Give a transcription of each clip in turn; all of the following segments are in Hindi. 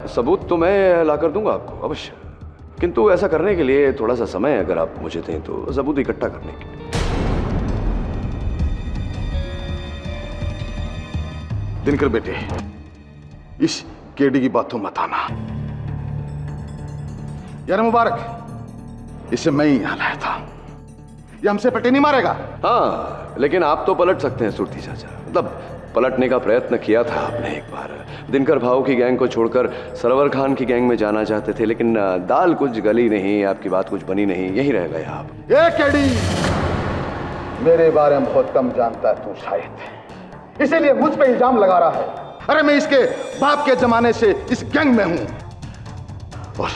सबूत तो मैं ला कर दूंगा आपको अवश्य, किंतु ऐसा करने के लिए थोड़ा सा समय अगर आप मुझे दें तो सबूत इकट्ठा करने के लिए। दिनकर बेटे, इस केडी की बात तो मत आना यार। मुबारक, इसे मैं ही यहां लाया था। ये हमसे पट्टे नहीं मारेगा। हाँ, लेकिन आप तो पलट सकते हैं सुरती चाचा। मतलब पलटने का प्रयत्न किया था आपने एक बार। दिनकर भाऊ की गैंग को छोड़कर सरवर खान की गैंग में जाना चाहते थे, लेकिन दाल कुछ गली नहीं, आपकी बात कुछ बनी नहीं, यहीं रह गए आप। ए केडी, मेरे बारे में बहुत कम जानता है तू शायद, इसीलिए मुझ पे इल्जाम लगा रहा है। अरे मैं इसके बाप के जमाने से इस गैंग में हूं। और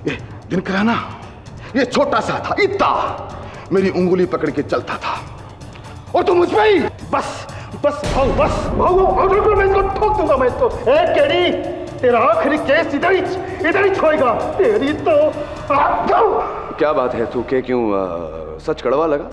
ये दिनकर है ना, ये छोटा सा था, इतना मेरी उंगली पकड़ के चलता था, और तू मुझ पे ही बस बस भाऊ, बस भाऊ, मैं इसको ठोक दूंगा। मैं इसको, ए केडी, तेरा आखिरी केस इधर ही छोड़ेगा तेरी तो। क्या बात है तू के क्यों सच कड़वा लगा?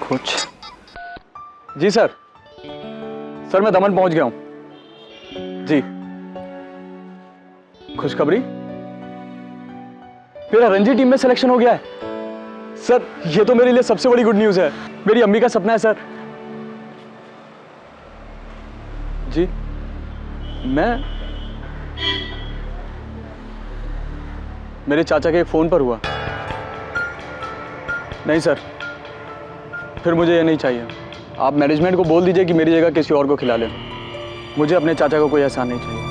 कुछ जी सर मैं दमन पहुंच गया हूं जी। खुशखबरी, मेरा रणजी टीम में सिलेक्शन हो गया है सर। ये तो मेरे लिए सबसे बड़ी गुड न्यूज़ है। मेरी अम्मी का सपना है सर। जी मैं मेरे चाचा के फोन पर हुआ। नहीं सर, फिर मुझे ये नहीं चाहिए। आप मैनेजमेंट को बोल दीजिए कि मेरी जगह किसी और को खिला लें। मुझे अपने चाचा को कोई एहसान नहीं चाहिए।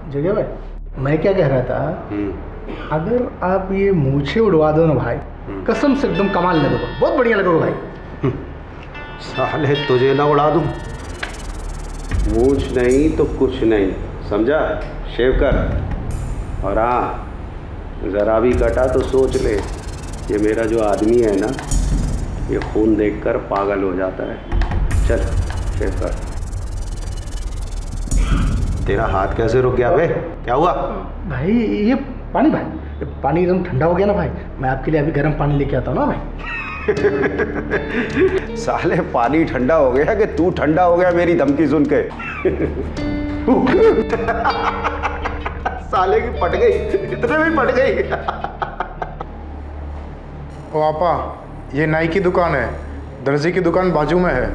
जगह भाई, मैं क्या कह रहा था, अगर आप ये मूछें उड़वा दो ना भाई, कसम से एकदम कमाल लगेगा, बहुत बढ़िया लगेगा भाई। साले तुझे ना उड़ा दूं, मूछ नहीं तो कुछ नहीं, समझा? शेव कर। और हाँ, ज़रा भी कटा तो सोच ले, ये मेरा जो आदमी है ना, ये खून देखकर पागल हो जाता है। चल शेव कर। तेरा हाथ कैसे रुक गया बे? क्या हुआ? भाई ये पानी एकदम ठंडा हो गया ना भाई। मैं आपके लिए अभी गर्म पानी लेके आता हूँ ना भाई। साले पानी ठंडा हो गया कि तू ठंडा हो गया मेरी धमकी सुन के? साले की पट गई, इतने में पट गई। ओ आपा, ये नाई की दुकान है, दर्जी की दुकान बाजू में है।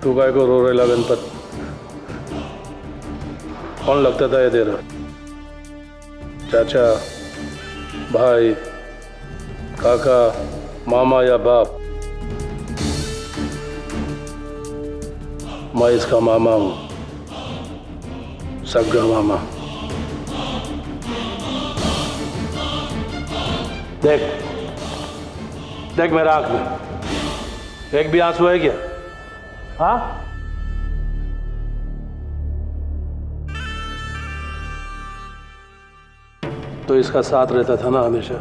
तू काय को रो रहा गणपत? कौन लगता था ये तेरा? चाचा, भाई, काका, मामा या बाप? मैं इसका मामा हूं, सगा मामा। देख देख मेरा आंख में एक भी आंसू है क्या? हाँ? तो इसका साथ रहता था ना हमेशा,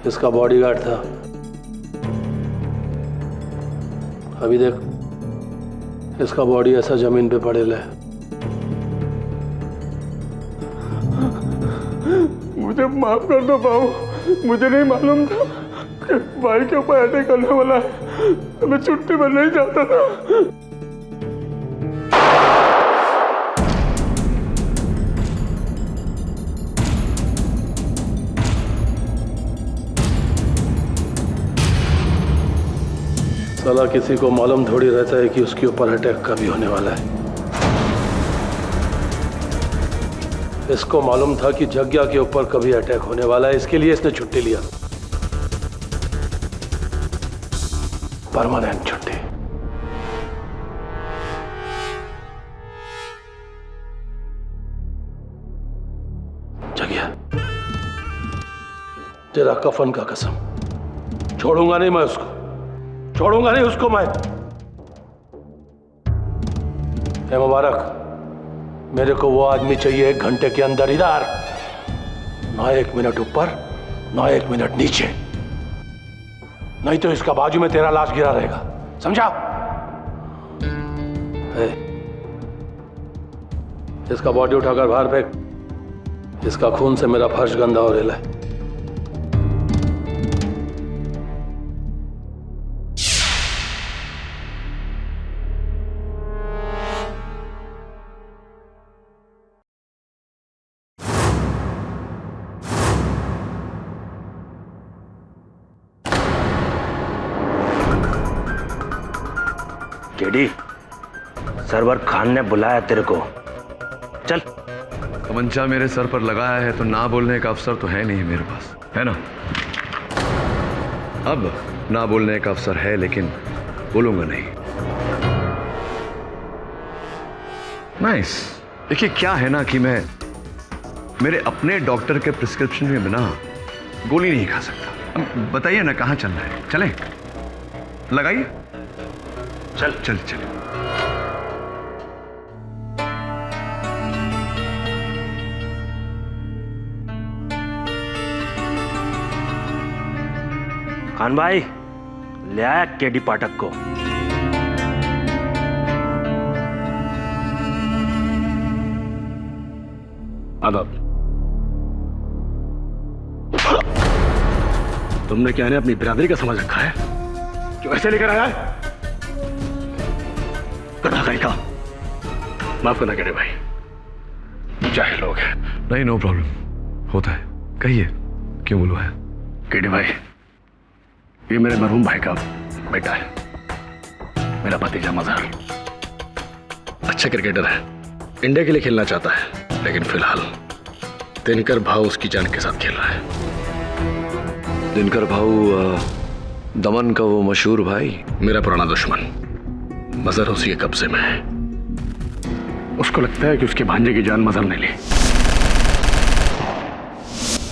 इसका बॉडीगार्ड था। अभी देख इसका बॉडी ऐसा जमीन पे पड़ेला है। मुझे माफ कर दो बाबू, मुझे नहीं मालूम था कि भाई के ऊपर अटैक करने वाला है। मैं छुट्टी पर नहीं जाता था। साला किसी को मालूम थोड़ी रहता है कि उसके ऊपर अटैक कभी होने वाला है। इसको मालूम था कि जग्या के ऊपर कभी अटैक होने वाला है, इसके लिए इसने छुट्टी लिया, परमानेंट छुट्टी। जग्या, तेरा कफन का कसम, छोड़ूंगा नहीं मैं उसको, छोड़ूंगा नहीं उसको मैं। ए मुबारक, मेरे को वो आदमी चाहिए 1 घंटे के अंदर इधर, ना 1 मिनट ऊपर ना 1 मिनट नीचे, नहीं तो इसका बाजू में तेरा लाश गिरा रहेगा, समझा? इसका बॉडी उठाकर बाहर फेंक, इसका खून से मेरा फर्श गंदा हो रहा है। केडी, सरवर खान ने बुलाया तेरे को, चल। तमंचा मेरे सर पर लगाया है तो ना बोलने का अवसर तो है नहीं मेरे पास, है ना? अब ना बोलने का अवसर है, लेकिन बोलूंगा नहीं। नाइस। देखिए क्या है ना कि मैं मेरे अपने डॉक्टर के प्रिस्क्रिप्शन में बिना गोली नहीं खा सकता। अब बताइए ना कहाँ चलना है, चलें? लगाइए, चल चल चल। खान भाई, ले आया केडी पाठक को। आदाब। तुमने क्या अपनी बिरादरी का समझ रखा है? क्यों ऐसे लेकर आया है? कटा कहीं का। माफ करना केडी भाई, चाहे लोग हैं। नहीं, नो प्रॉब्लम, होता है। कहिए क्यों बोलो है? केडी भाई, ये मेरे मरहूम भाई का बेटा है, मेरा भतीजा मजहर। अच्छा क्रिकेटर है, इंडिया के लिए खेलना चाहता है, लेकिन फिलहाल दिनकर भाऊ उसकी जान के साथ खेल रहा है। दिनकर भाऊ दमन का वो मशहूर भाई? मेरा पुराना दुश्मन, मजहर उसी के कब्जे में है। उसको लगता है कि उसके भांजे की जान मजहर ने ली।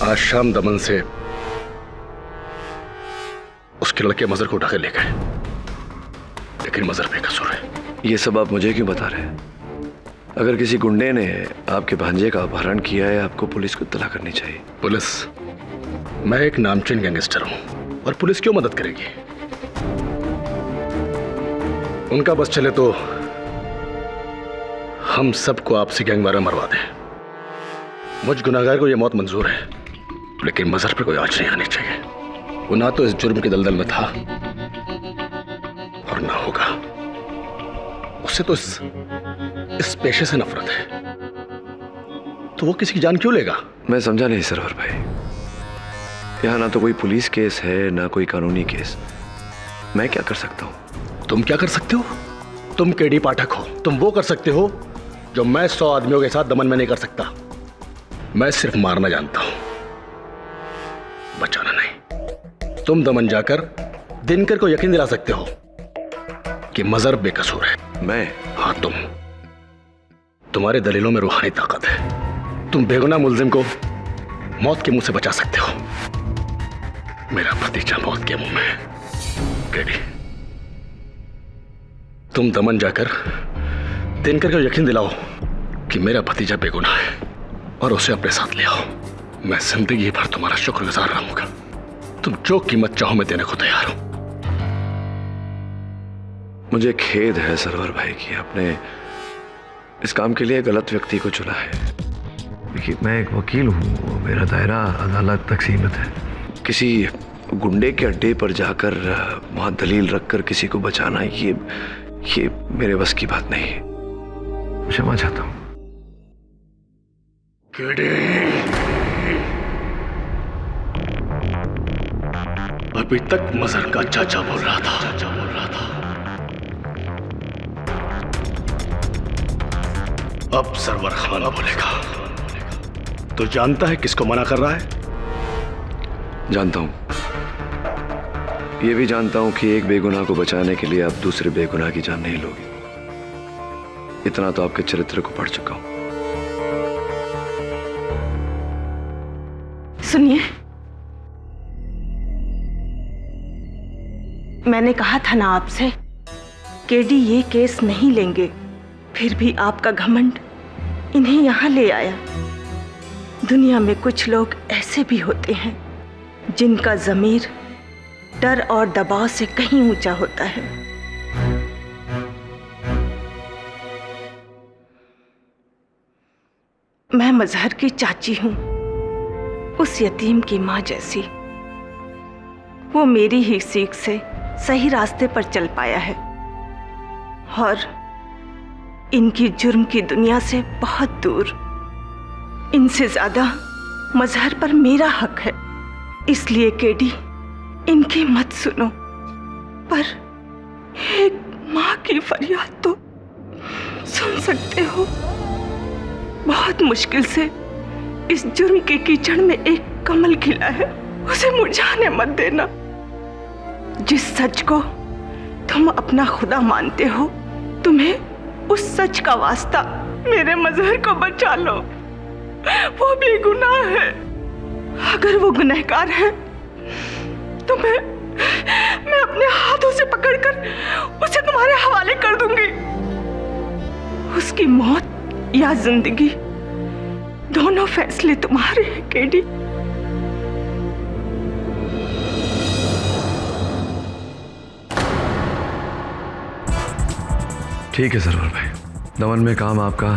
आज शाम दमन से उसके लड़के मजहर को उठा के ले गए, लेकिन मजहर बेकसूर है। ये सब आप मुझे क्यों बता रहे हैं? अगर किसी गुंडे ने आपके भांजे का अपहरण किया है, आपको पुलिस को इत्तला करनी चाहिए। पुलिस? मैं एक नामचीन गैंगस्टर हूं और पुलिस क्यों मदद करेगी? उनका बस चले तो हम सबको आपसी गैंग वाला मरवा दें। मुझ गुनाहगार को यह मौत मंजूर है, लेकिन मजहर पर कोई आंच नहीं आनी चाहिए। वो ना तो इस जुर्म के दलदल में था और ना होगा। उससे तो इस पेशे से नफरत है, तो वो किसी की जान क्यों लेगा? मैं समझा नहीं सरवर भाई। यहाँ ना तो कोई पुलिस केस है, ना कोई कानूनी केस। मैं क्या कर सकता हूँ? तुम क्या कर सकते हो? तुम केडी पाठक हो। तुम वो कर सकते हो जो मैं 100 आदमियों के साथ दमन में नहीं कर सकता। मैं सिर्फ मारना जानता हूं, बचाना नहीं। तुम दमन जाकर दिनकर को यकीन दिला सकते हो कि मजहर बेकसूर है। मैं? हाँ तुम। तुम्हारे दलीलों में रूहानी ताकत है। तुम बेगुनाह मुल्जिम को मौत के मुंह से बचा सकते हो। मेरा भतीजा मौत के मुंह में है। केडी, तुम दमन जाकर दिनकर को यकीन दिलाओ कि मेरा भतीजा बेगुनाह है और उसे अपने साथ ले आओ। मैं जिंदगी भर तुम्हारा शुक्रगुजार रहूंगा। तुम जो कीमत चाहो मैं देने को तैयार हूं। मुझे खेद है सरवर भाई कि आपने इस काम के लिए गलत व्यक्ति को चुना है। देखिए, मैं एक वकील हूँ, मेरा दायरा अदालत तक सीमित है। किसी गुंडे के अड्डे पर जाकर वहां दलील रखकर किसी को बचाना ये मेरे बस की बात नहीं है। क्षमा चाहता हूँ। अभी तक मजहर का चाचा बोल रहा था। अब सरवर खान बोलेगा। तो जानता है किसको मना कर रहा है? जानता हूं। ये भी जानता हूं कि एक बेगुनाह को बचाने के लिए आप दूसरे बेगुनाह की जान नहीं लोगे। इतना तो आपके चरित्र को पढ़ चुका हूं। सुनिए, मैंने कहा था ना आपसे, केडी ये केस नहीं लेंगे, फिर भी आपका घमंड इन्हें यहां ले आया। दुनिया में कुछ लोग ऐसे भी होते हैं जिनका ज़मीर डर और दबाव से कहीं ऊंचा होता है। मैं मजहर की चाची हूं, उस यतीम की मां जैसी। वो मेरी ही सीख से सही रास्ते पर चल पाया है और इनकी जुर्म की दुनिया से बहुत दूर। इनसे ज्यादा मजहर पर मेरा हक है, इसलिए केडी इनकी मत सुनो। पर एक मां की फरियाद तो सुन सकते हो। बहुत मुश्किल से इस जुर्म के कीचड़ में एक कमल खिला है, उसे मुरझाने मत देना। जिस सच को तुम अपना खुदा मानते हो, तुम्हें उस सच का वास्ता मेरे मजहर को बचा लो। वो बेगुनाह है। अगर वो गुनहगार है तो मैं अपने हाथों से पकड़कर उसे तुम्हारे हवाले कर दूंगी। उसकी मौत या जिंदगी, दोनों फैसले तुम्हारे हैं केडी। ठीक है सरवर भाई, दमन में काम आपका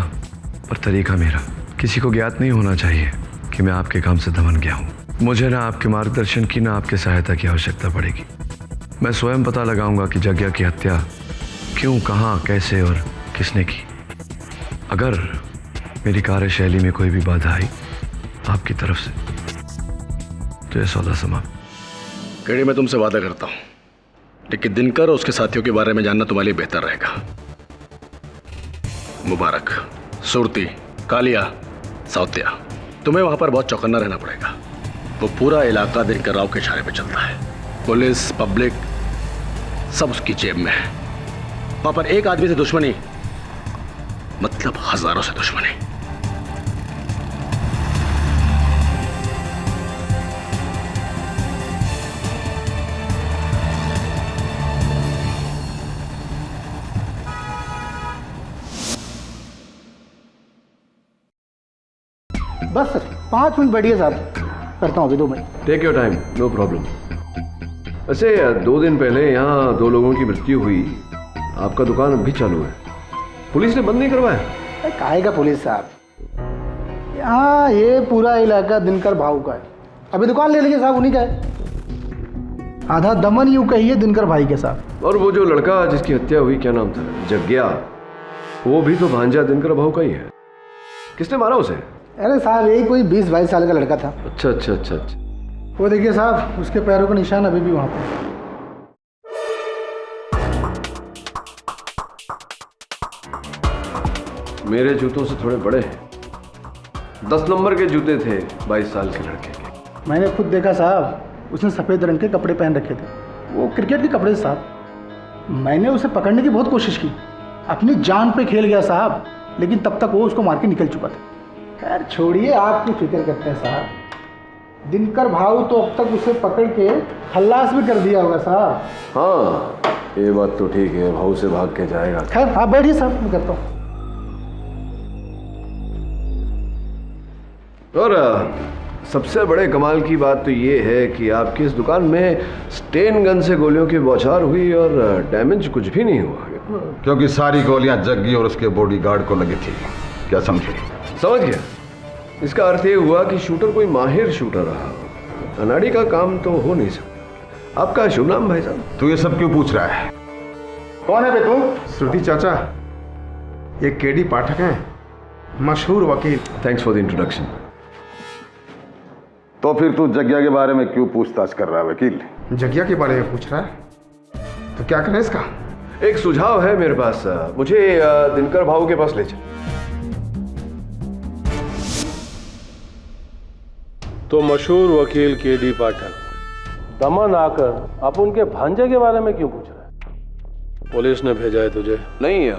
पर तरीका मेरा। किसी को ज्ञात नहीं होना चाहिए कि मैं आपके काम से दमन गया हूँ। मुझे ना आपके मार्गदर्शन की ना आपके सहायता की आवश्यकता पड़ेगी। मैं स्वयं पता लगाऊंगा कि जग्या की हत्या क्यों, कहाँ, कैसे और किसने की। अगर मेरी कार्यशैली में कोई भी बाधा आई आपकी तरफ से तो यह सौदा समाप्त। केडी, मैं तुमसे वादा करता हूं, लेकिन दिनकर और उसके साथियों के बारे में जानना तुम्हारे लिए बेहतर रहेगा। मुबारक, सुरती, कालिया, साउतिया, तुम्हें वहां पर बहुत चौकन्ना रहना पड़ेगा। वो पूरा इलाका दिनकर राव के इशारे पे चलता है। पुलिस, पब्लिक सब उसकी जेब में है। वहां पर एक आदमी से दुश्मनी मतलब हजारों से दुश्मनी। बस सर 5 मिनट बैठिए साहब, करता हूँ अभी 2 minute. Take your time, no problem. वैसे 2 दिन पहले यहाँ 2 लोगों की मृत्यु हुई, आपका दुकान अब भी चालू है, पुलिस ने बंद नहीं करवाया? काहे का पुलिस साहब, यहाँ ये पूरा इलाका दिनकर भाऊ का है। अभी दुकान ले लीजिए साहब, उन्हीं का है। आधा दमन यूं कहिए दिनकर भाई के साथ। और वो जो लड़का जिसकी हत्या हुई, क्या नाम था? जग्या, वो भी तो भांजा दिनकर भाऊ का ही है। किसने मारा उसे? अरे साहब यही कोई 20-22 साल का लड़का था। अच्छा अच्छा अच्छा अच्छा। वो देखिए साहब, उसके पैरों का निशान अभी भी वहाँ पर। मेरे जूतों से थोड़े बड़े हैं। 10 नंबर के जूते थे 22 साल के लड़के के। मैंने खुद देखा साहब, उसने सफ़ेद रंग के कपड़े पहन रखे थे, वो क्रिकेट के कपड़े थे साहब। मैंने उसे पकड़ने की बहुत कोशिश की, अपनी जान पे खेल गया साहब, लेकिन तब तक वो उसको मार के निकल चुका था। खैर छोड़िए, आप क्यों फिक्र करते हैं साहब। दिनकर भाऊ तो अब तक उसे पकड़ के खल्लास भी कर दिया होगा साहब। हाँ, ये बात तो ठीक है, भाऊ से भाग के जाएगा। खैर आप बैठिए साहब, मैं करता हूँ। और सबसे बड़े कमाल की बात तो ये है कि आपकी इस दुकान में स्टेन गन से गोलियों की बौछार हुई और डैमेज कुछ भी नहीं हुआ। क्योंकि सारी गोलियां जग्गी और उसके बॉडीगार्ड को लगी थी। क्या समझे? समझ गया। इसका अर्थ ये हुआ कि शूटर कोई माहिर शूटर रहा। अनाड़ी का काम तो हो नहीं सकता। आपका शुभ नाम भाई साहब? तू ये सब क्यों पूछ रहा है? कौन है बे तू? श्रुति चाचा, ये केडी पाठक हैं, मशहूर वकील। Thanks for the introduction. तो फिर तू जग्गिया के बारे में क्यों पूछताछ कर रहा है वकील? जग्गिया के बारे में पूछ रहा है? तो क्या करें इसका? एक सुझाव है मेरे पास, मुझे दिनकर भाऊ के पास ले चल। तो मशहूर वकील केडी पाठक दमन आकर आप उनके भांजे के बारे में क्यों पूछ रहे हैं? पुलिस ने भेजा है तुझे? नहीं,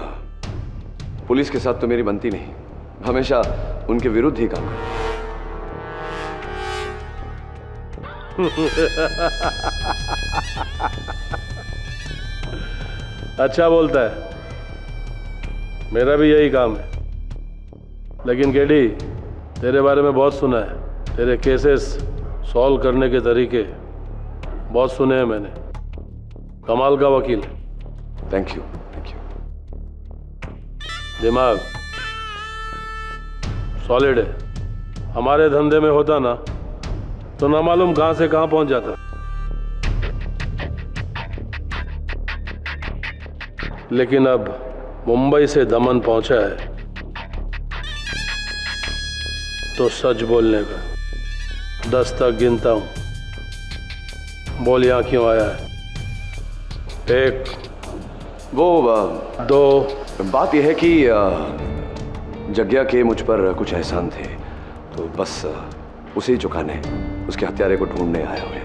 पुलिस के साथ तो मेरी बनती नहीं, हमेशा उनके विरुद्ध ही काम करता। अच्छा बोलता है, मेरा भी यही काम है। लेकिन केडी, तेरे बारे में बहुत सुना है, तेरे केसेस सॉल्व करने के तरीके बहुत सुने हैं मैंने। कमाल का वकील। Thank you, thank you. दिमाग सॉलिड है। हमारे धंधे में होता ना तो ना मालूम कहां से कहां पहुंच जाता। लेकिन अब मुंबई से दमन पहुंचा है तो सच बोलने का 10 तक गिनता हूं। बोल यहां क्यों आया है? 1, वो 2। बात यह है कि जग्गिया के मुझ पर कुछ एहसान थे, तो बस उसे चुकाने, उसके हत्यारे को ढूंढने आया हुए।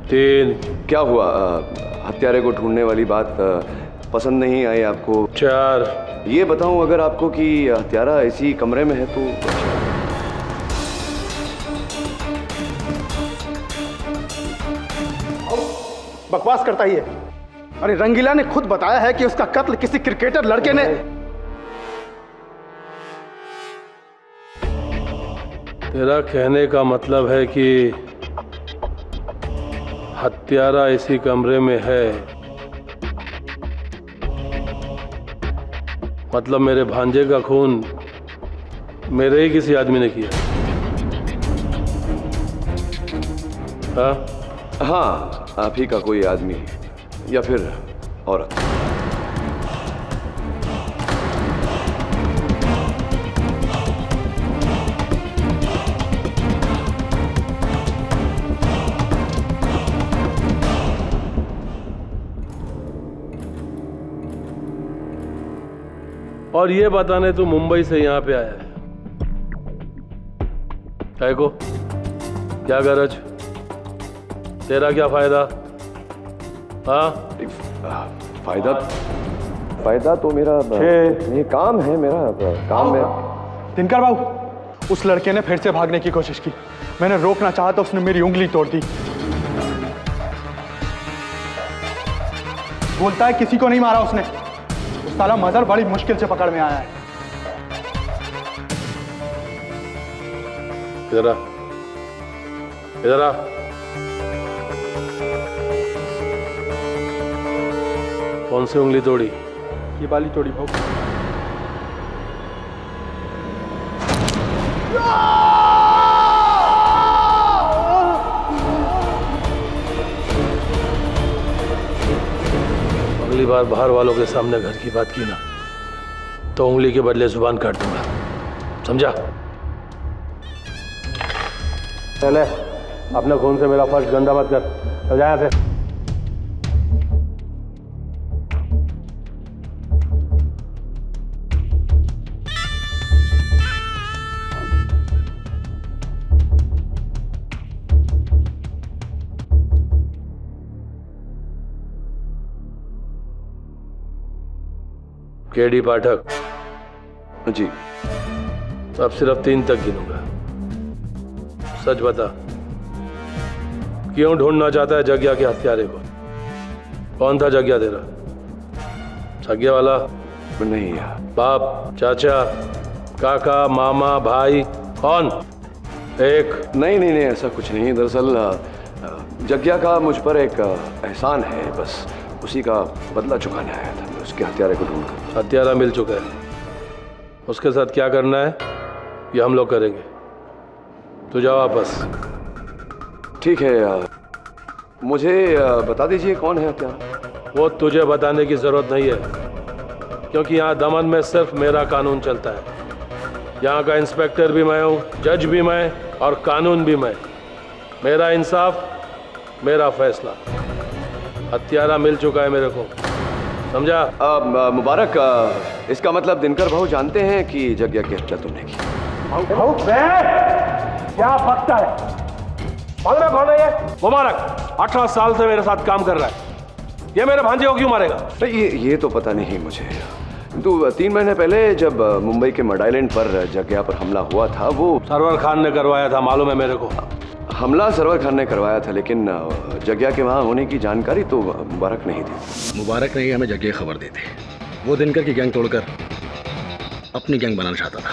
3। क्या हुआ? हत्यारे को ढूंढने वाली बात पसंद नहीं आई आपको? 4। ये बताऊं अगर आपको कि हत्यारा इसी कमरे में है तो? बकवास करता ही है। अरे रंगीला ने खुद बताया है कि उसका कत्ल किसी क्रिकेटर लड़के ने। तेरा कहने का मतलब है कि हत्यारा इसी कमरे में है, मतलब मेरे भांजे का खून मेरे ही किसी आदमी ने किया? हाँ? हाँ, आप ही का कोई आदमी या फिर औरत। और ये बताने तू मुंबई से यहाँ पे आया है? काय को? क्या गरज? तेरा क्या फायदा? हाँ? फायदा तो मेरा ये काम है, मेरा काम है। दिनकर बाबू, उस लड़के ने फिर से भागने की कोशिश की। मैंने रोकना चाहा तो उसने मेरी उंगली तोड़ दी। बोलता है किसी को नहीं मारा उसने। उस साला मजर बड़ी मुश्किल से पकड़ में आया है। इधर आ, इधर आ। कौन सी उंगली तोड़ी? ये वाली तोड़ी भाऊ। अगली बार बाहर वालों के सामने घर की बात की ना तो उंगली के बदले जुबान काट दूंगा, समझा? चले, अपने खून से मेरा फर्श गंदा मत कर। चल जा यहाँ से। केडी पाठक, जी। अब सिर्फ 3 तक गिनूंगा। सच बता, क्यों ढूंढना चाहता है जग्या के हत्यारे को? कौन था जग्या तेरा? सग्या वाला? नहीं यार। बाप, चाचा, काका, मामा, भाई, कौन? एक? नहीं नहीं नहीं, ऐसा कुछ नहीं। दरअसल जग्या का मुझ पर एक एहसान है, बस उसी का बदला चुकाने आया था मैं, उसके हत्यारे को ढूंढकर। हत्यारा मिल चुका है, उसके साथ क्या करना है ये हम लोग करेंगे। तू जा वापस। ठीक है, मुझे बता दीजिए कौन है हत्यारा। वो तुझे बताने की जरूरत नहीं है, क्योंकि यहाँ दमन में सिर्फ मेरा कानून चलता है। यहाँ का इंस्पेक्टर भी मैं हूँ, जज भी मैं, और कानून भी मैं। मेरा इंसाफ, मेरा फैसला। हत्यारा मिल चुका है मेरे को, समझा? मुबारक, इसका मतलब दिनकर भाऊ जानते हैं कि जग्या की हत्या तुमने की। क्या बकता है? मालूम है कौन है ये? मुबारक 18 साल से मेरे साथ काम कर रहा है। ये मेरे भांजे को क्यों मारेगा? ये तो पता नहीं मुझे, किंतु 3 महीने पहले जब मुंबई के मड आइलैंड पर जग्या पर हमला हुआ था, वो सरवर खान ने करवाया था, मालूम है मेरे को। हमला सरवर खान ने करवाया था, लेकिन जग्या के वहाँ होने की जानकारी तो मुबारक नहीं थी। मुबारक ने ही हमें जग्या खबर दी थी। वो दिनकर की गैंग तोड़कर अपनी गैंग बनाना चाहता था।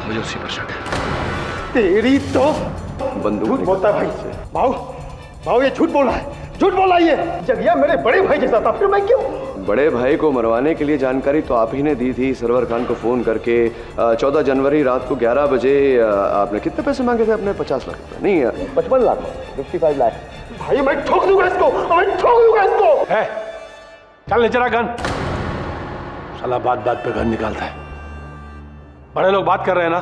मुझे उसी पर शक है। तेरी तो बंदूक बोलता है भाई। भाऊ ये झूठ बोल रहा है, झूठ बोल रहा है ये। जग्या मेरे बड़े भाई जैसा था, फिर मैं क्यों? बड़े भाई को मरवाने के लिए जानकारी तो आप ही ने दी थी, सरवर खान को फोन करके। 14 जनवरी रात को 11 बजे आपने कितने पैसे मांगे थे अपने? 50 लाख रुपए? नहीं, 55 लाख, 55 लाख। भाई मैं ठोक दूंगा इसको, मैं ठोक दूंगा इसको। है, चल ले जरा गन। साला बात बात पे गन निकालता है। बड़े लोग बात कर रहे हैं ना।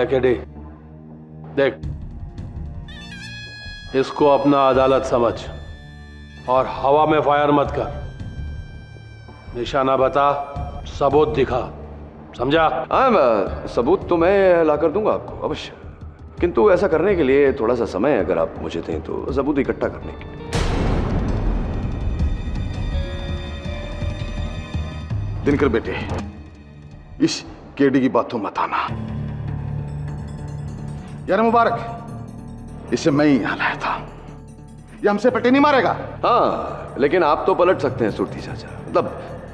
केडी, देख, इसको अपना अदालत समझ और हवा में फायर मत कर। निशाना बता, सबूत दिखा, समझा? हाँ, सबूत तो मैं ला कर दूंगा आपको अवश्य, किंतु ऐसा करने के लिए थोड़ा सा समय अगर आप मुझे दें तो, सबूत इकट्ठा करने के लिए। दिनकर बेटे, इस केडी की बातों मत आना यार। मुबारक, इसे मैं ही यहाँ लाया था। ये हमसे पट्टी नहीं मारेगा। हाँ, लेकिन आप तो पलट सकते हैं सुरती चाचा। मतलब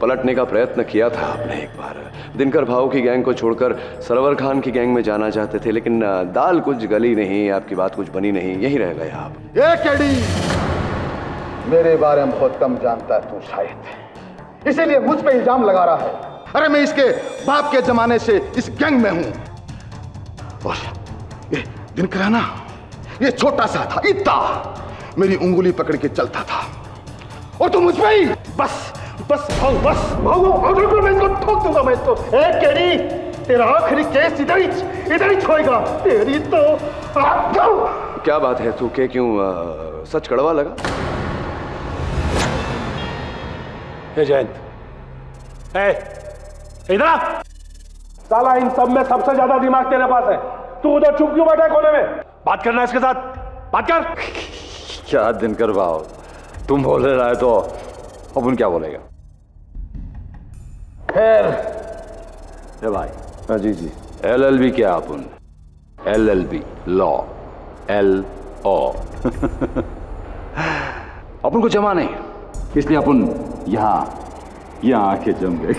पलटने का प्रयत्न किया था आपने एक बार। दिनकर भाऊ की गैंग को छोड़कर सरवर खान की गैंग में जाना चाहते थे, लेकिन दाल कुछ गली नहीं, आपकी बात कुछ बनी नहीं, यहीं रह गए आप। ये केडी मेरे बारे में बहुत कम जानता है तू शायद, इसीलिए मुझ पे इल्जाम लगा रहा है। अरे मैं इसके बाप के जमाने से इस गैंग में हूं, और ये दिनकर है ना, ये छोटा सा था, इतना मेरी उंगली पकड़ के चलता था, और तू मुझ पे ही बस भाऊ मैं इसको ठोक दूंगा, मैं इसको। ए केडी, तेरा आखिरी केस इधर ही छोड़ेगा तेरी तो। क्या बात है तू के क्यों सच कड़वा लगा? जयंत, इधर साला, इन सब में सबसे ज्यादा दिमाग तेरे पास है। तू उधर चुप क्यों बैठा है कोने में? बात करना है इसके साथ, बात कर। क्या दिनकर भाऊ, तुम बोल रहे है तो अपन क्या बोलेगा? खैर भाई। हाँ जी। LLB क्या अपन? LLB law, LO। अपन को जमा नहीं, इसलिए अपन यहाँ आके जम गए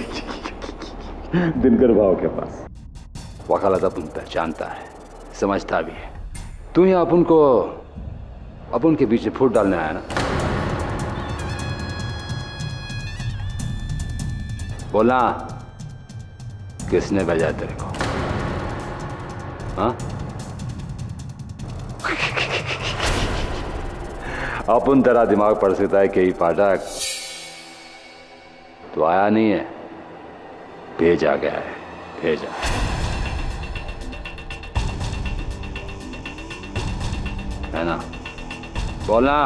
दिनकर भाव के पास। वकालत अपन पहचानता है, समझता भी है। तू यहाँ अपन के बीच में फूट डालने आया ना? बोला किसने भेजा तेरे को? हाँ? अपन तेरा दिमाग पढ़ सकता है कि पाठक तो आया नहीं है, भेजा गया है, भेजा। है ना? बोलना।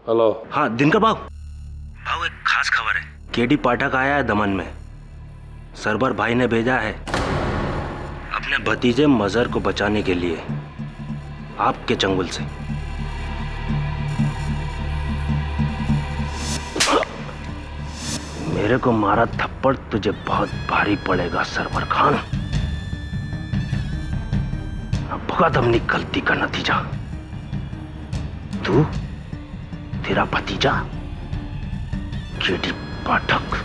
हेलो। हाँ दिनकर भाऊ, एक खास खबर है। केडी पाठक आया है दमन में। सरवर भाई ने भेजा है अपने भतीजे मजहर को बचाने के लिए आपके चंगुल से। मेरे को मारा थप्पड़ तुझे बहुत भारी पड़ेगा सरवर खान। अब भुगत अपनी गलती का नतीजा। तू, तेरा भतीजा केडी पाठक।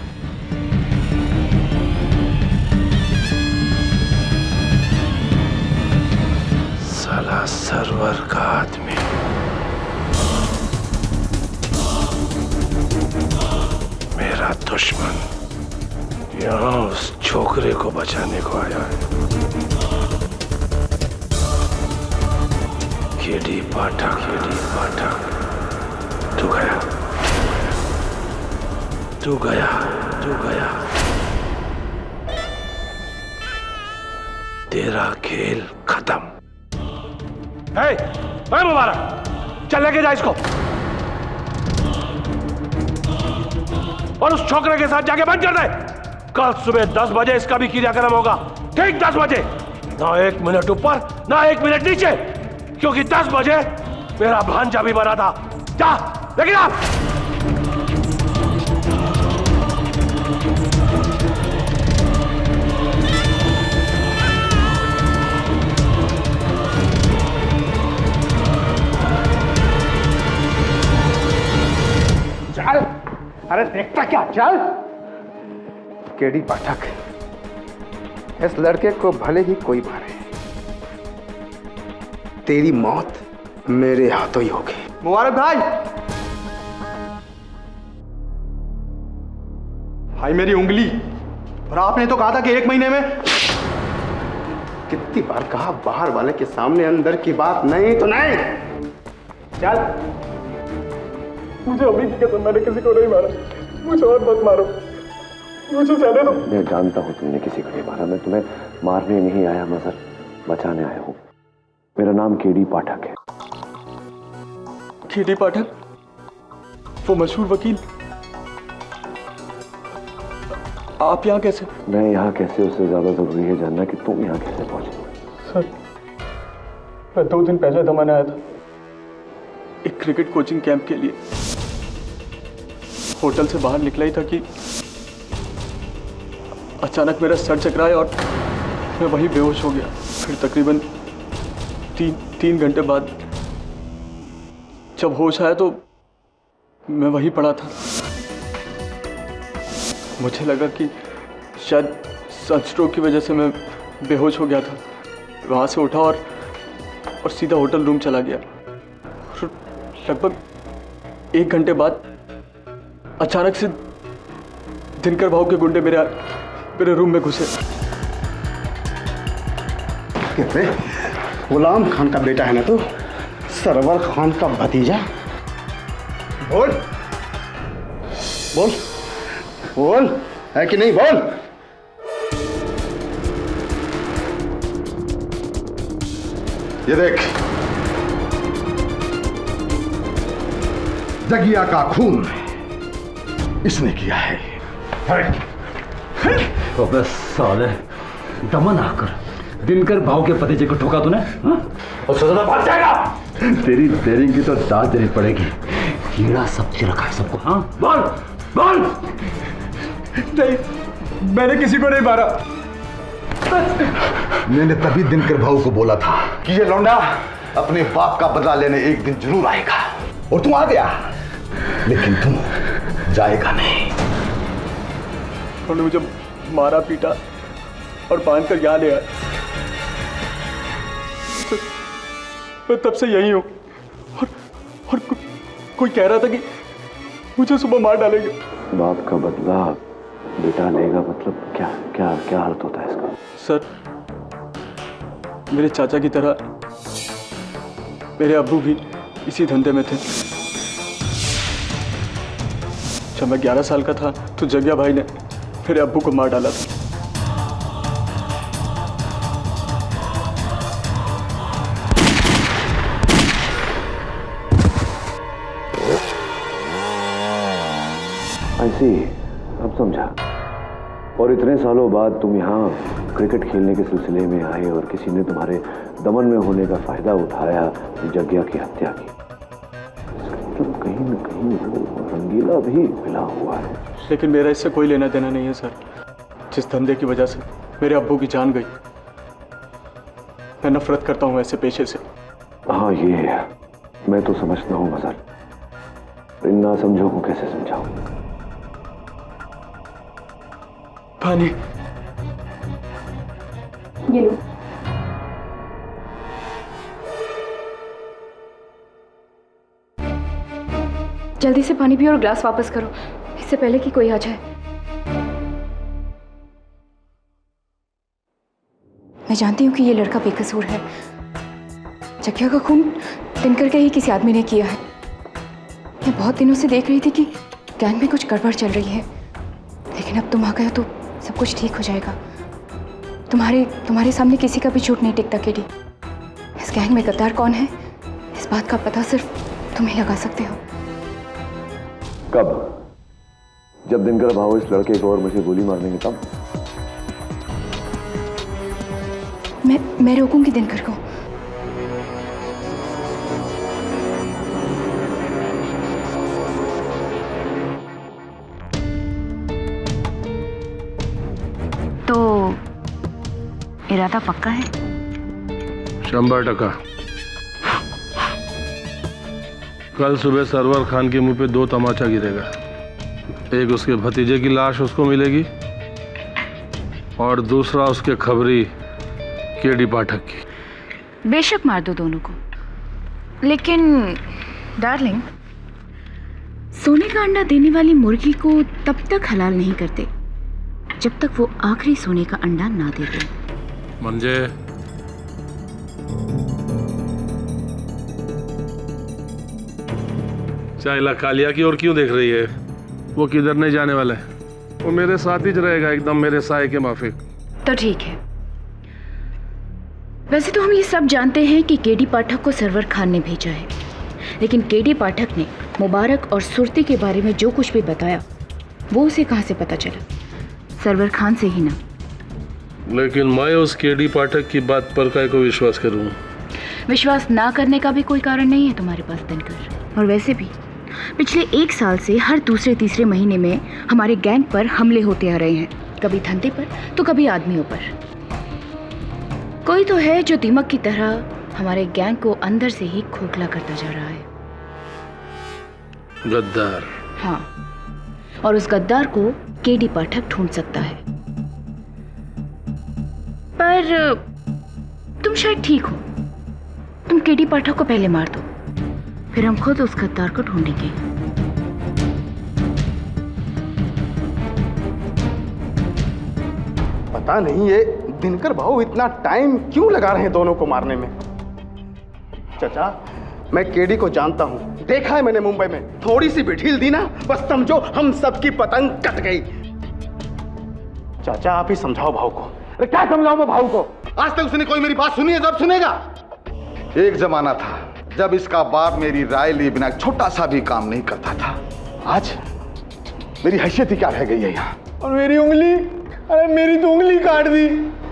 साला सरवर का आदमी मेरा दुश्मन यहाँ उस छोकरे को बचाने को आया है। केडी पाठक, तू गया, तू गया, तू गया। तेरा खेल खत्म। मुबारक, चल लेके जा इसको और उस छोकरे के साथ जाके बंद कर दे। कल सुबह 10 बजे इसका भी क्रियाक्रम होगा। ठीक 10 बजे, ना 1 मिनट ऊपर ना 1 मिनट नीचे, क्योंकि 10 बजे मेरा भांजा भी बना था। जा लेकिन आप चल, अरे देखता क्या, चल। केडी पाठक, इस लड़के को भले ही कोई मारे, तेरी मौत मेरे हाथों ही होगी। मुबारक भाई, भाई मेरी उंगली, और आपने तो कहा था कि 1 महीने में। कितनी बार कहा, बाहर वाले के सामने अंदर की बात नहीं तो नहीं। चल। मुझे अभी की कसम, मैंने किसी को नहीं मारा। मुझे और मत मारो, मुझे जाने दो। मैं जानता हूँ तुमने किसी को नहीं मारा। मैं तुम्हें मारने नहीं आया मजहर, बचाने आया हूँ। मेरा नाम केडी पाठक है। केडी पाठक, वो मशहूर वकील। आप यहाँ कैसे? मैं यहाँ कैसे, उससे ज्यादा जरूरी है जानना कि तुम यहाँ कैसे पहुंचे। सर, मैं 2 दिन पहले दमन आया था एक क्रिकेट कोचिंग कैंप के लिए। होटल से बाहर निकला ही था कि अचानक मेरा सर चकराया और मैं वहीं बेहोश हो गया। फिर तकरीबन 3 घंटे बाद जब होश आया तो मैं वहीं पड़ा था। मुझे लगा कि शायद सनस्ट्रोक की वजह से मैं बेहोश हो गया था। वहाँ से उठा और सीधा होटल रूम चला गया। लगभग 1 घंटे बाद अचानक से दिनकर भाऊ के गुंडे मेरे रूम में घुसे। कहते गुलाम खान का बेटा है ना तू, सरवर खान का भतीजा। बोल बोल बोल, है कि नहीं? बोल। ये देख, जगिया का खून इसने किया है। तो बस साले, दमन आकर दिनकर भाव के भतीजे को ठोका तूने, और सजा बच जाएगा। तेरी देरी की तो दाद देनी पड़ेगी। कीड़ा सब रखा है सबको। हाँ बोल बोल। नहीं, मैंने किसी को नहीं मारा। मैंने तभी दिनकर भाऊ को बोला था कि ये लौंडा अपने बाप का बदला लेने एक दिन जरूर आएगा, और तू आ गया, लेकिन तुम जाएगा नहीं। उन्होंने मुझे मारा, पीटा और बांध कर यहाँ ले आया। मैं तब से यही हूँ और कोई कह रहा था कि मुझे सुबह मार डालेंगे। बाप का बदला बेटा लेगा, मतलब क्या क्या क्या अर्थ होता है इसका? सर, मेरे चाचा की तरह मेरे अब्बू भी इसी धंधे में थे। जब मैं 11 साल का था तो जगिया भाई ने मेरे अब्बू को मार डाला था। ऐसी अब समझा। और इतने सालों बाद तुम यहाँ क्रिकेट खेलने के सिलसिले में आए और किसी ने तुम्हारे दमन में होने का फायदा उठाया, जग्या की हत्या की। मतलब कहीं न कहीं वो रंगीला भी मिला हुआ है। लेकिन मेरा इससे कोई लेना देना नहीं है सर। जिस धंधे की वजह से मेरे अब्बू की जान गई, मैं नफरत करता हूँ ऐसे पेशे से। हाँ, ये मैं तो समझता हूँ मजहर, इन ना समझो को कैसे समझाऊं। पानी ये लो। जल्दी से पानी पियो और ग्लास वापस करो, इससे पहले कि कोई आ जाए। मैं जानती हूँ कि ये लड़का बेकसूर है। जग्या का खून दिनकर के ही किसी आदमी ने किया है। मैं बहुत दिनों से देख रही थी कि गैंग में कुछ गड़बड़ चल रही है, लेकिन अब तुम आ गए हो तो सब कुछ ठीक हो जाएगा। तुम्हारे सामने किसी का भी झूठ नहीं टिकता केडी। इस गैंग में गद्दार कौन है, इस बात का पता सिर्फ तुम ही लगा सकते हो। कब? जब दिनकर भाव इस लड़के को और मुझे गोली मारने तब? मैं रोकूंगी दिनकर को। तो इरादा पक्का है? 100%। कल सुबह सरवर खान के मुंह पे 2 तमाचा गिरेगा। एक उसके भतीजे की लाश उसको मिलेगी और दूसरा उसके खबरी केडी पाठक की। बेशक मार दो दोनों को, लेकिन डार्लिंग, सोने का अंडा देने वाली मुर्गी को तब तक हलाल नहीं करते जब तक वो आखिरी सोने का अंडा ना दे दे। म्हणजे चाइला कालिया की ओर क्यों देख रही है? वो किधर नहीं जाने वाला है, वो मेरे साथ ही रहेगा, एकदम मेरे साए के माफिक। तो ठीक है। वैसे तो हम ये सब जानते हैं कि केडी पाठक को सरवर खान ने भेजा है, लेकिन केडी पाठक ने मुबारक और सुरती के बारे में जो कुछ भी बताया वो उसे कहाँ से पता चला? सरवर खान से ही ना। लेकिन मैं उस केडी पाठक की बात पर काय को विश्वास करूं? विश्वास ना करने का भी कोई कारण नहीं है तुम्हारे पास दिनकर। और वैसे भी पिछले 1 साल से हर दूसरे तीसरे महीने में हमारे गैंग पर हमले होते आ रहे हैं, कभी धंधे पर तो कभी आदमियों पर। कोई तो है जो दीमक की तरह हमारे गैंग को अंदर से ही खोखला करता जा रहा है। गद्दार। हाँ, और उस गद्दार को केडी पाठक ढूंढ सकता है। पर तुम शायद ठीक हो। तुम केडी पाठक को पहले मार दो, फिर हम खुद उस गद्दार को ढूंढेंगे। पता नहीं ये दिनकर भाऊ इतना टाइम क्यों लगा रहे हैं दोनों को मारने में। चाचा, मैं केडी को जानता हूं, देखा है मैंने मुंबई में। थोड़ी सी भी ढील दी ना, बस समझो हम सबकी पतंग कट गई। चाचा, आप ही समझाओ भाऊ को। अरे क्या समझाऊं मैं भाऊ को? आज तक उसने कोई मेरी बात सुनी है? जब सुनेगा। एक जमाना था जब इसका बाप मेरी राय लिए बिना छोटा सा भी काम नहीं करता था। आज मेरी हैसियत ही क्या रह गई है यहाँ। और मेरी उंगली, अरे मेरी तो उंगली काट दी।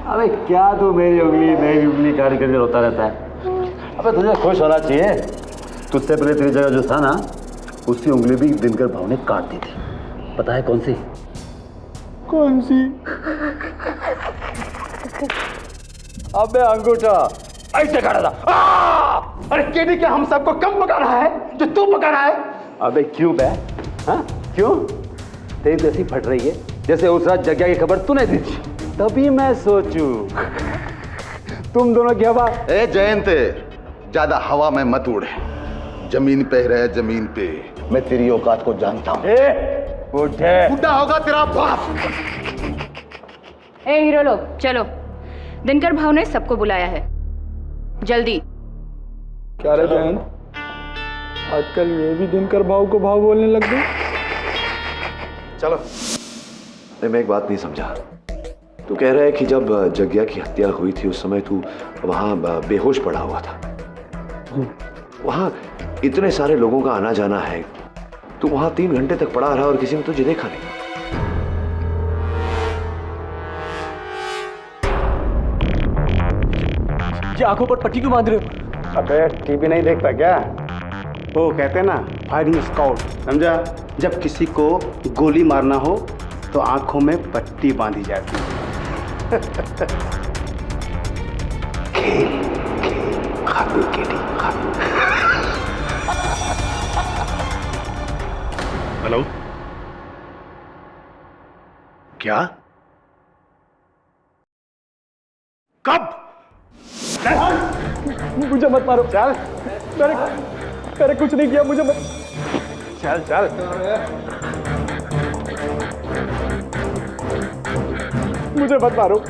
अबे क्या तू मेरी उंगली काट कर रोता रहता है? अबे तुझे खुश होना चाहिए। तुझसे पहले तेरी जगह जो था ना, उसकी उंगली भी दिनकर भाव ने काट दी थी। पता है कौन सी? कौन सी? अबे अंगूठा ऐसे काटा था। अरे केडी, क्या हम सबको कम पका रहा है जो तू पका रहा है? अबे क्यों बे? हाँ क्यों? तेरी तो ऐसी फट रही है जैसे उस रात जग्या की खबर तूने दी थी। तभी मैं सोचूं तुम दोनों की हवा। ए जयंत, ज्यादा हवा में मत उड़, जमीन पे रहे, जमीन पे। मैं तेरी औकात को जानता हूँ। बुढ़ा होगा तेरा बाप। ए हीरो लोग, चलो। दिनकर भाव ने सबको बुलाया है, जल्दी। क्या रे बहन, आजकल ये भी दिनकर भाव को भाव बोलने लग गए। चलो। मैं एक बात नहीं समझा। तू कह रहा है कि जब जग्या की हत्या हुई थी उस समय तू वहां बेहोश पड़ा हुआ था। वहां इतने सारे लोगों का आना जाना है, तू वहां 3 घंटे तक पड़ा रहा और किसी ने तुझे देखा नहीं। ये आंखों पर पट्टी क्यों बांध रहे हो? अबे टीवी नहीं देखता क्या? वो कहते हैं ना फायरिंग स्क्वाड, समझा? जब किसी को गोली मारना हो तो आंखों में पट्टी बांधी जाती है। खेल खेल खाते केडी खाते। हेलो, क्या? कब? मुझे मत मारो। चल। मैंने कुछ नहीं किया, मुझे मत। चल चल। मुझे मत मारो,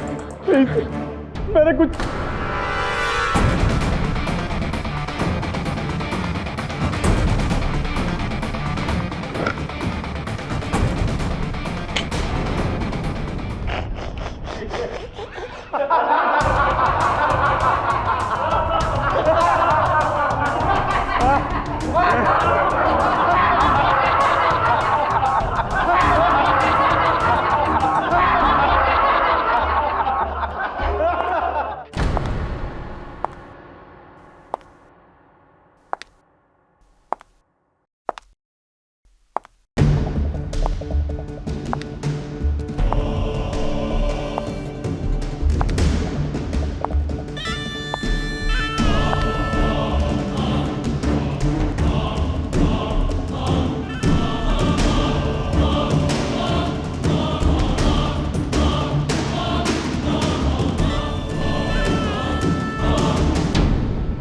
मैंने कुछ।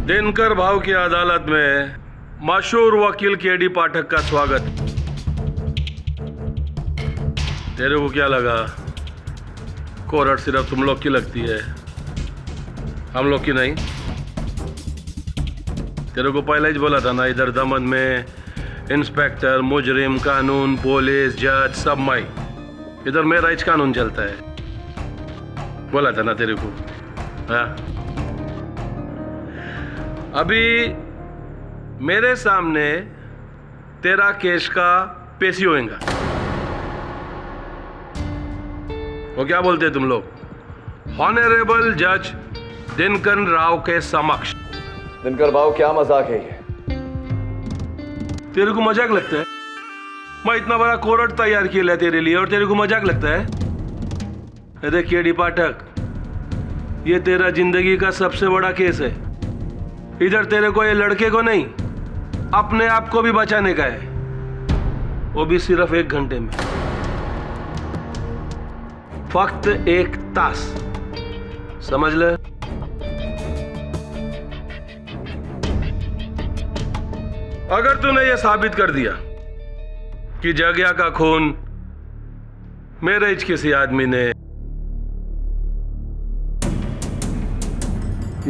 दिनकर भाव की अदालत में मशहूर वकील केडी पाठक का स्वागत। तेरे को क्या लगा कोर्ट सिर्फ तुम लोग की लगती है, हम लोग की नहीं? तेरे को पहले ही बोला था ना, इधर दमन में इंस्पेक्टर, मुजरिम, कानून, पुलिस, जज सब माई। इधर मेरा ही कानून चलता है, बोला था ना तेरे को। हाँ, अभी मेरे सामने तेरा केस का पेशी होएगा। वो क्या बोलते हैं तुम लोग? ऑनरेबल जज दिनकर राव के समक्ष। दिनकर भाव क्या मजाक है ये? तेरे को मजाक लगता है? मैं इतना बड़ा कोर्ट तैयार किया है तेरे लिए और तेरे को मजाक लगता है? अरे केडी पाठक, ये तेरा जिंदगी का सबसे बड़ा केस है। इधर तेरे को ये लड़के को नहीं, अपने आप को भी बचाने का है, वो भी सिर्फ 1 घंटे में, फक्त 1 तास। समझ ले? अगर तूने ये साबित कर दिया कि जग्या का खून मेरे किसी आदमी ने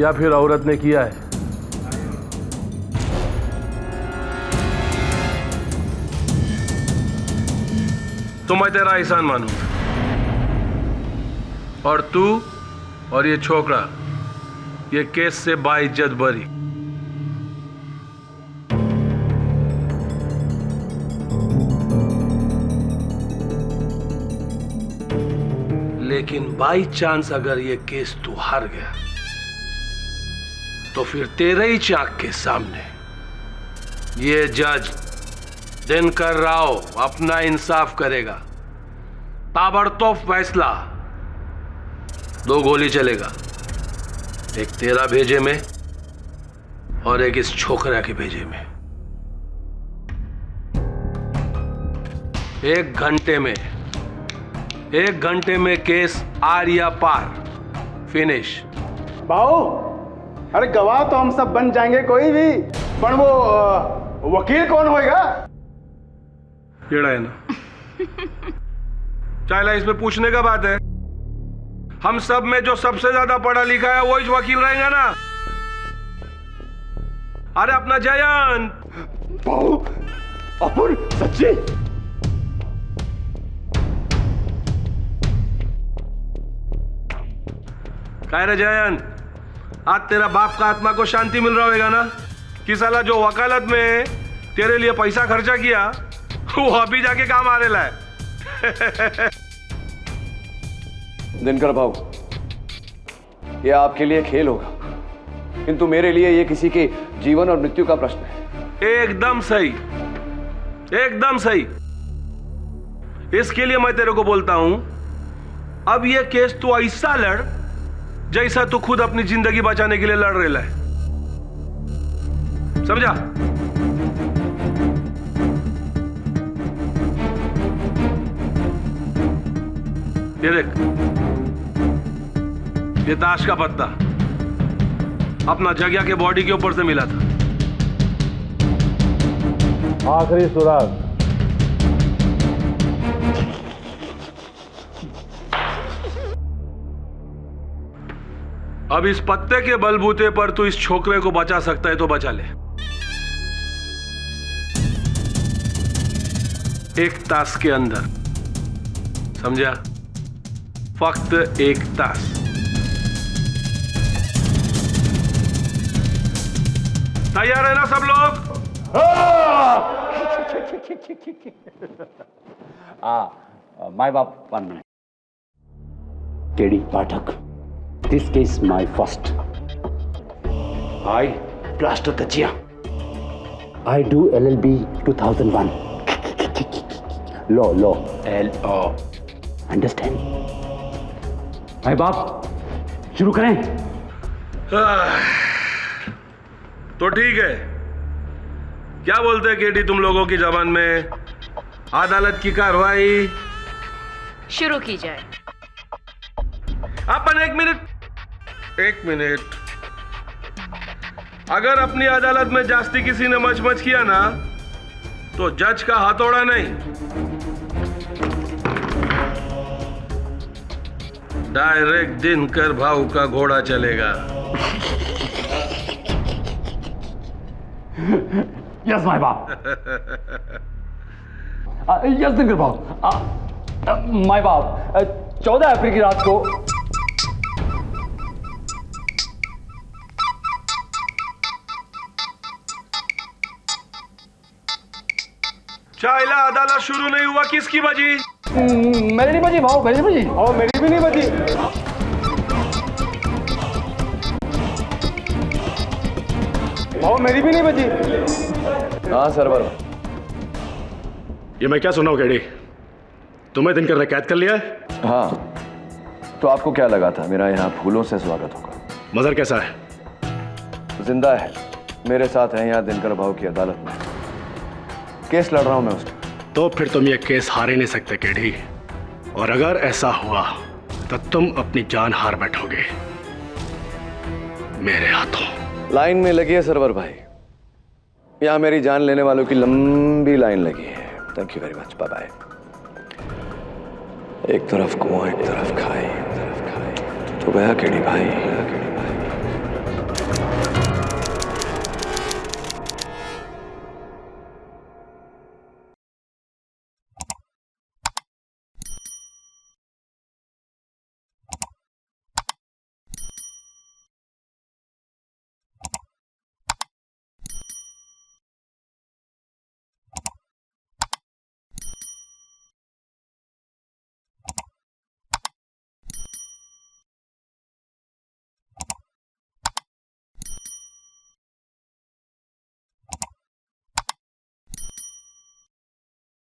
या फिर औरत ने किया है, तो मैं तेरा एहसान मानूंगा और तू और ये छोकरा ये केस से बाइज्जत बरी। लेकिन बाई चांस अगर ये केस तू हार गया तो फिर तेरे ही चाक के सामने ये जज दिनकर राव अपना इंसाफ करेगा। ताबड़तोड़ फैसला, 2 गोली चलेगा, एक तेरा भेजे में और एक इस छोकरा के भेजे में। 1 घंटे में केस आर या पार, फिनिश। बाऊ, अरे गवाह तो हम सब बन जाएंगे कोई भी, पर वो वकील कौन होएगा? येड़ा है ना, चाइला इसमें पूछने का बात है। हम सब में जो सबसे ज्यादा पढ़ा लिखा है वो ही वकील रहेगा ना। अरे अपना जयंत। बाऊ, अपुर सच्ची? कह रहे जयंत, आज तेरा बाप का आत्मा को शांति मिल रहा होगा ना कि साला जो वकालत में तेरे लिए पैसा खर्चा किया वो अभी जाके काम आ रहा है। दिनकर भाऊ, ये आपके लिए खेल होगा, किंतु मेरे लिए ये किसी के जीवन और मृत्यु का प्रश्न है। एकदम सही, एकदम सही। इसके लिए मैं तेरे को बोलता हूं, अब ये केस तू ऐसा लड़ जैसा तू खुद अपनी जिंदगी बचाने के लिए लड़ रहा है, समझा? ये देख, ये ताश का पत्ता अपना जगिया के बॉडी के ऊपर से मिला था। आखिरी सुराग। अब इस पत्ते के बलबूते पर तू इस छोकरे को बचा सकता है तो बचा ले। एक तास के अंदर, समझा? फक्त एक तास। तैयार है ना सब लोग? माय बाप 1 minute. KD Pathak, this case my first. I Plaster Tachia. I do LLB 2001. Law, L-O. Understand? भाई बाप, शुरू करें? तो ठीक है, क्या बोलते हैं केडी तुम लोगों की जबान में? अदालत की कार्रवाई शुरू की जाए। अपन एक मिनट। अगर अपनी अदालत में जास्ती किसी ने मच किया ना, तो जज का हथौड़ा नहीं, डायरेक्ट दिनकर भाऊ का घोड़ा चलेगा। यस माय बाप। यस दिनकर भाऊ। माय बाप, 14 अप्रैल की रात को चाइला अदालत शुरू नहीं हुआ, किसकी बजी? मेरी नहीं बजी भाऊ, मेरी नहीं बजी। और मेरी भी नहीं बजी। भाऊ मेरी भी नहीं बजी। हाँ सरवर। ये मैं क्या सुना हूं केडी? तुम्हें दिनकर ने कैद कर लिया है? हाँ, तो आपको क्या लगा था मेरा यहाँ फूलों से स्वागत होगा? मजहर कैसा है? जिंदा है, मेरे साथ है यहाँ दिनकर भाऊ की अदालत में। केस लड़ रहा हूं मैं उसका। तो फिर तुम ये केस हार ही नहीं सकते केडी, और अगर ऐसा हुआ तो तुम अपनी जान हार बैठोगे मेरे हाथों। लाइन में लगी है सरवर भाई, यहाँ मेरी जान लेने वालों की लंबी लाइन लगी है। Thank you very much, bye bye. एक तरफ कुआं, एक तरफ खाई, तो गया केडी भाई।